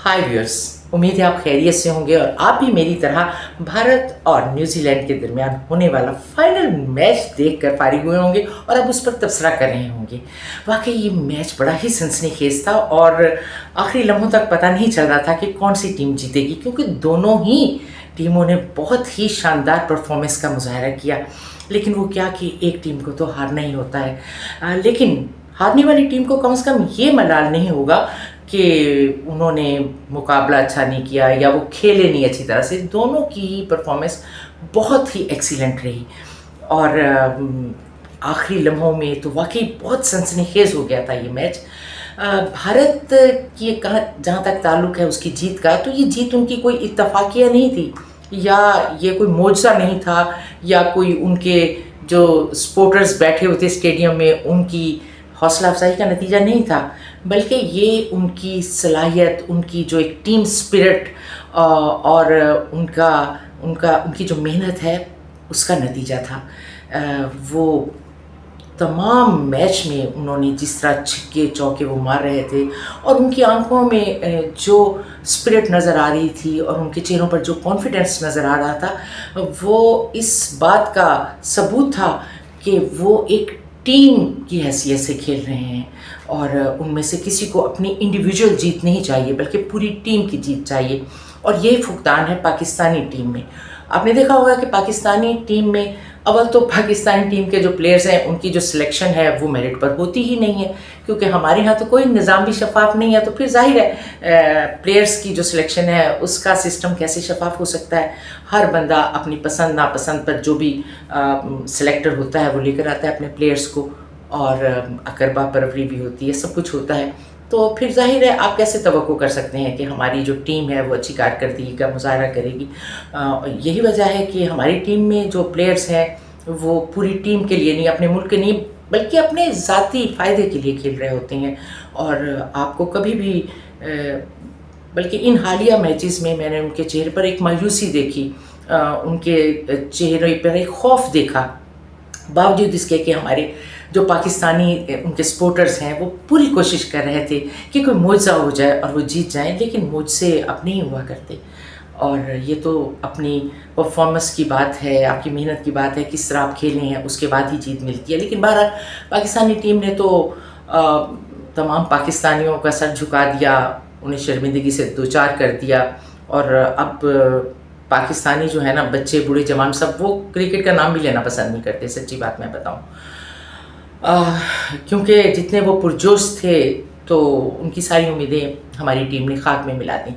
हाय viewers, उम्मीद है आप खैरियत से होंगे और आप भी मेरी तरह भारत और न्यूजीलैंड के दरमियान होने वाला फाइनल मैच देखकर फारिग हुए होंगे और अब उस पर तबसरा कर रहे होंगे। वाकई ये मैच बड़ा ही सनसनीखेज था और आखिरी लम्हों तक पता नहीं चल रहा था कि कौन सी टीम जीतेगी, क्योंकि दोनों ही टीमों ने बहुत ही शानदार परफॉर्मेंस का मुजाहरा किया। लेकिन वो क्या कि एक टीम को तो हारना ही होता है, लेकिन हारने वाली टीम को कम से कम ये मलाल नहीं होगा कि उन्होंने मुकाबला अच्छा नहीं किया या वो खेले नहीं अच्छी तरह से। दोनों की ही परफॉर्मेंस बहुत ही एक्सीलेंट रही और आखिरी लम्हों में तो वाकई बहुत सनसनीखेज हो गया था ये मैच। भारत की कहाँ जहाँ तक ताल्लुक़ है उसकी जीत का, तो ये जीत उनकी कोई इत्तफाकिया नहीं थी या ये कोई मोजज़ा नहीं था या कोई उनके जो सपोर्टर्स बैठे हुए थे स्टेडियम में उनकी हौसला अफजाई का नतीजा नहीं था, बल्कि ये उनकी सलाहियत, उनकी जो एक टीम स्पिरिट और उनकी जो मेहनत है उसका नतीजा था। वो तमाम मैच में उन्होंने जिस तरह छक्के चौके वो मार रहे थे और उनकी आंखों में जो स्पिरिट नज़र आ रही थी और उनके चेहरों पर जो कॉन्फिडेंस नज़र आ रहा था, वो इस बात का सबूत था कि वो एक टीम की हैसियत से खेल रहे हैं और उनमें से किसी को अपनी इंडिविजुअल जीत नहीं चाहिए बल्कि पूरी टीम की जीत चाहिए। और ये फुकदान है पाकिस्तानी टीम में। आपने देखा होगा कि पाकिस्तानी टीम में अव्वल तो पाकिस्तानी टीम के जो प्लेयर्स हैं उनकी जो सिलेक्शन है वो मेरिट पर होती ही नहीं है, क्योंकि हमारे यहाँ तो कोई निज़ाम भी शफाफ नहीं है। तो फिर जाहिर है प्लेयर्स की जो सिलेक्शन है उसका सिस्टम कैसे शफाफ हो सकता है। हर बंदा अपनी पसंद नापसंद पर जो भी सिलेक्टर होता है वो लेकर आता है अपने प्लेयर्स को, और अकरबा परवरी भी होती है, सब कुछ होता है। तो फिर जाहिर है आप कैसे तवक्को कर सकते हैं कि हमारी जो टीम है वो अच्छी कारकर्दगी का मुजाहरा करेगी। यही वजह है कि हमारी टीम में जो प्लेयर्स हैं वो पूरी टीम के लिए नहीं, अपने मुल्क के नहीं, बल्कि अपने ज़ाती फ़ायदे के लिए खेल रहे होते हैं। और आपको कभी भी बल्कि इन हालिया मैचेस में मैंने उनके चेहरे पर एक मायूसी देखी, उनके चेहरे पर एक खौफ देखा, बावजूद इसके कि हमारे जो पाकिस्तानी उनके सपोर्टर्स हैं वो पूरी कोशिश कर रहे थे कि कोई मोजा हो जाए और वो जीत जाएं, लेकिन मुझसे अब नहीं हुआ करते। और ये तो अपनी परफॉर्मेंस की बात है, आपकी मेहनत की बात है, किस तरह आप खेले हैं उसके बाद ही जीत मिलती है। लेकिन बहरहाल पाकिस्तानी टीम ने तो तमाम पाकिस्तानियों का सर झुका दिया, उन्हें शर्मिंदगी से दो चार कर दिया। और अब पाकिस्तानी जो है ना, बच्चे बूढ़े जवान सब, वो क्रिकेट का नाम भी लेना पसंद नहीं करते, सच्ची बात मैं बताऊं, क्योंकि जितने वो पुरजोश थे तो उनकी सारी उम्मीदें हमारी टीम ने खाक में मिला दी।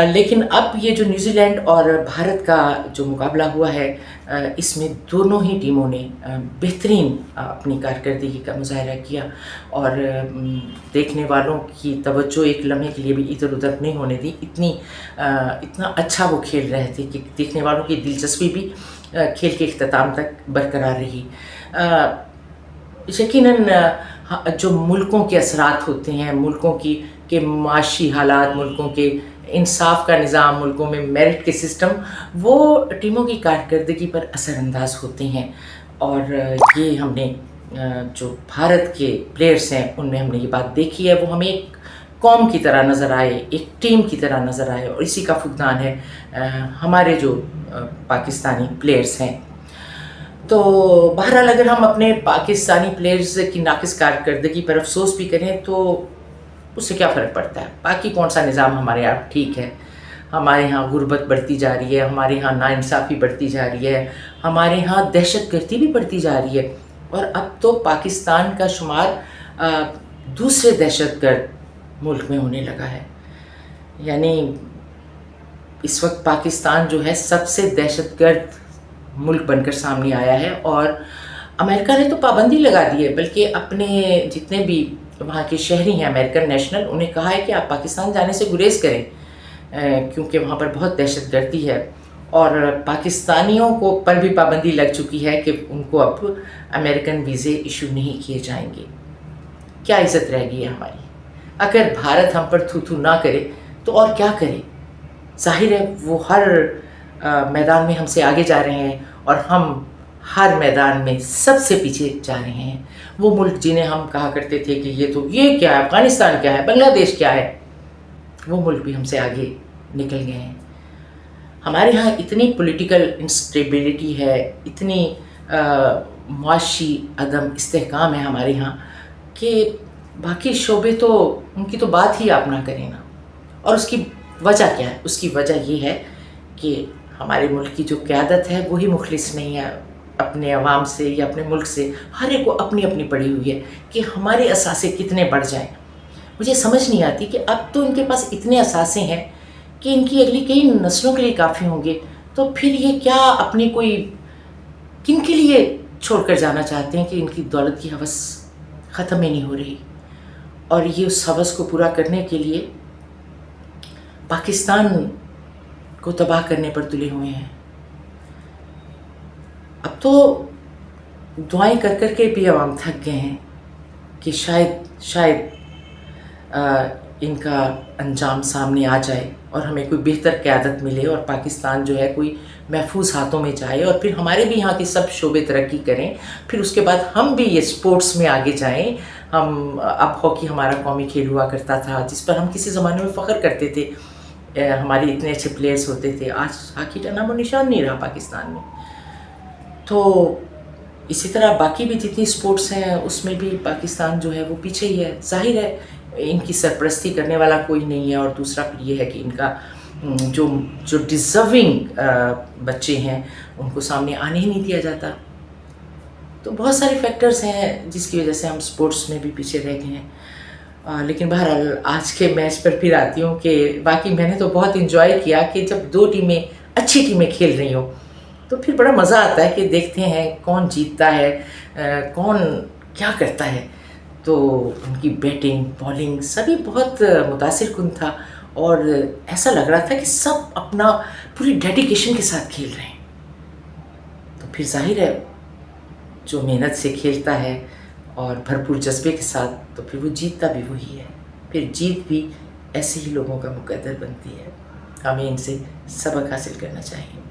लेकिन अब ये जो न्यूजीलैंड और भारत का जो मुकाबला हुआ है, इसमें दोनों ही टीमों ने बेहतरीन अपनी कारकर्दगी का मुजाहरा किया और देखने वालों की तवज्जो एक लम्हे के लिए भी इधर उधर नहीं होने दी। इतना अच्छा वो खेल रहे थे कि देखने वालों की दिलचस्पी भी खेल के इख्तिताम तक बरकरार रही। यकीनन जो मुल्कों के असरात होते हैं, मुल्कों के माशी हालात, मुल्कों के इंसाफ का निज़ाम, मुल्कों में मेरिट के सिस्टम, वो टीमों की कारकर्दगी पर असरअंदाज होते हैं। और ये हमने जो भारत के प्लेयर्स हैं उनमें हमने ये बात देखी है, वो हमें एक कौम की तरह नज़र आए, एक टीम की तरह नज़र आए, और इसी का फुकदान है हमारे जो पाकिस्तानी प्लेयर्स हैं। तो बहरहाल अगर हम अपने पाकिस्तानी प्लेयर्स की नाकिस कारकर्दगी पर अफसोस भी करें तो उससे क्या फ़र्क पड़ता है। बाकी कौन सा निज़ाम हमारे यहाँ ठीक है। हमारे यहाँ गुर्बत बढ़ती जा रही है, हमारे यहाँ नाइंसाफ़ी बढ़ती जा रही है, हमारे यहाँ दहशतगर्दी भी बढ़ती जा रही है, और अब तो पाकिस्तान का शुमार दूसरे दहशतगर्द मुल्क में होने लगा है। यानी इस वक्त पाकिस्तान जो है सबसे दहशतगर्द मुल्क बनकर सामने आया है। और अमेरिका ने तो पाबंदी लगा दी है, बल्कि अपने जितने भी वहाँ के शहरी हैं अमेरिकन नेशनल, उन्हें कहा है कि आप पाकिस्तान जाने से गुरेज करें, क्योंकि वहाँ पर बहुत दहशतगर्दी है। और पाकिस्तानियों को पर भी पाबंदी लग चुकी है कि उनको अब अमेरिकन वीज़े इशू नहीं किए जाएंगे। क्या इज़्ज़त रह गई है हमारी। अगर भारत हम पर थू थू ना करे तो और क्या करे। जाहिर है वो हर मैदान में हमसे आगे जा रहे हैं और हम हर मैदान में सबसे पीछे जा रहे हैं। वो मुल्क जिन्हें हम कहा करते थे कि ये क्या है, अफ़गानिस्तान क्या है, बांग्लादेश क्या है, वो मुल्क भी हमसे आगे निकल गए हैं। हमारे यहाँ इतनी पॉलिटिकल इंस्टेबिलिटी है, इतनी मुआशी अदम इस्तेहकाम है हमारे यहाँ कि बाकी शोबे तो उनकी तो बात ही आप ना करें ना। और उसकी वजह क्या है? उसकी वजह ये है कि हमारे मुल्क की जो क़यादत है वही मुखलिस नहीं है अपने अवाम से या अपने मुल्क से। हर एक को अपनी अपनी पड़ी हुई है कि हमारे असासे कितने बढ़ जाएं। मुझे समझ नहीं आती कि अब तो इनके पास इतने असासे हैं कि इनकी अगली कई नस्लों के लिए काफ़ी होंगे, तो फिर ये क्या अपनी कोई किन के लिए छोड़ कर जाना चाहते हैं कि इनकी दौलत की हवस ख़त्म ही नहीं हो रही। और ये उस हवस को पूरा करने के लिए पाकिस्तान को तबाह करने पर तुले हुए हैं। अब तो दुआएं कर कर के भी अवाम थक गए हैं कि शायद इनका अंजाम सामने आ जाए और हमें कोई बेहतर क़यादत मिले और पाकिस्तान जो है कोई महफूज हाथों में जाए और फिर हमारे भी यहाँ के सब शोबे तरक्की करें। फिर उसके बाद हम भी ये स्पोर्ट्स में आगे जाएं। अब हॉकी हमारा कौमी खेल हुआ करता था जिस पर हम किसी ज़माने में फ़ख्र करते थे, हमारे इतने अच्छे प्लेयर्स होते थे। आज हॉकी का नामो निशान नहीं रहा पाकिस्तान में। तो इसी तरह बाकी भी जितनी स्पोर्ट्स हैं उसमें भी पाकिस्तान जो है वो पीछे ही है। ज़ाहिर है इनकी सरपरस्ती करने वाला कोई नहीं है। और दूसरा फिर ये है कि इनका जो डिज़र्विंग बच्चे हैं उनको सामने आने ही नहीं दिया जाता। तो बहुत सारे फैक्टर्स हैं जिसकी वजह से हम स्पोर्ट्स में भी पीछे रह गए हैं। लेकिन बहरहाल आज के मैच पर फिर आती हूँ कि बाकी मैंने तो बहुत इन्जॉय किया कि जब दो टीमें अच्छी टीमें खेल रही हों तो फिर बड़ा मज़ा आता है कि देखते हैं कौन जीतता है, कौन क्या करता है। तो उनकी बैटिंग बॉलिंग सभी बहुत मुतासिर कुन था और ऐसा लग रहा था कि सब अपना पूरी डेडिकेशन के साथ खेल रहे हैं। तो फिर जाहिर है जो मेहनत से खेलता है और भरपूर जज्बे के साथ तो फिर वो जीतता भी वही है। फिर जीत भी ऐसे ही लोगों का मुकद्दर बनती है। हमें इनसे सबक हासिल करना चाहिए।